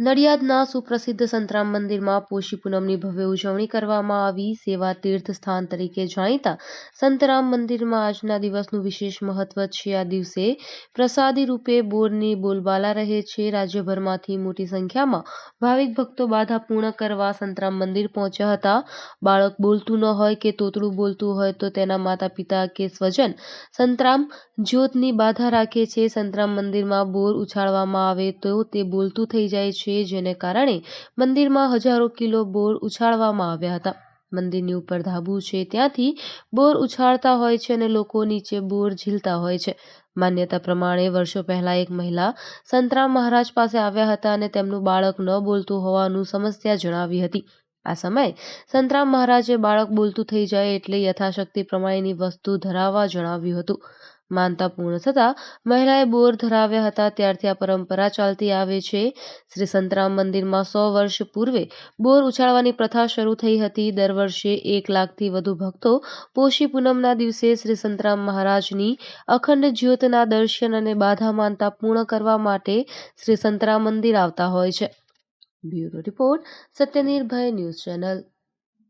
નડિયાદના સુપ્રસિદ્ધ સંતરામ મંદિરમાં પોષી પૂનમની ભવ્ય ઉજવણી કરવામાં આવી. સેવા તીર્થ સ્થાન તરીકે જાણીતા સંતરામ મંદિરમાં આજના દિવસનું વિશેષ મહત્વ છે. આ દિવસે પ્રસાદી રૂપે બોરની બોલબાલા રહે છે. રાજ્યભરમાંથી મોટી સંખ્યામાં ભાવિક ભક્તો બાધા પૂર્ણ કરવા સંતરામ મંદિર પહોંચ્યા હતા. બાળક બોલતું ન હોય કે તોતડું બોલતું હોય તો તેના માતા પિતા કે સ્વજન સંતરામ જ્યોતની બાધા રાખે છે. સંતરામ મંદિરમાં બોર ઉછાળવામાં આવે તો તે બોલતું થઈ જાય છે, જેને કારણે મંદિરમાં હજારો કિલો બોર ઉછાળવામાં આવ્યા હતા. મંદિરની ઉપર ધાબુ છે, ત્યાંથી બોર ઉછાળતા હોય છે અને લોકો નીચે બોર ઝીલતા હોય છે. માન્યતા પ્રમાણે વર્ષો પહેલા એક મહિલા સંતરામ મહારાજ પાસે આવ્યા હતા અને તેમનું બાળક ન બોલતું હોવાનું સમસ્યા જણાવી હતી. આ સમયે સંતરામ મહારાજે બાળક બોલતું થઈ જાય એટલે યથાશક્તિ પ્રમાણેની વસ્તુ ધરાવવા જણાવ્યું હતું. માનતા પૂર્ણ થતાં મહિલાએ બોર ધરાવ્યા હતા. ત્યારથી આ પરંપરા ચાલતી આવે છે. શ્રી સંતરામ મંદિરમાં 100 વર્ષ પૂર્વે બોર ઉછાળવાની પ્રથા શરૂ થઈ હતી. દર વર્ષે 1 લાખથી વધુ ભક્તો પોષી પૂનમના દિવસે શ્રી સંતરામ મહારાજની અખંડ જ્યોતના દર્શન અને બાધા માનતા પૂર્ણ કરવા માટે શ્રી સંતરામ મંદિર આવતા હોય છે. Bureau report, Satyanirbhay news channel.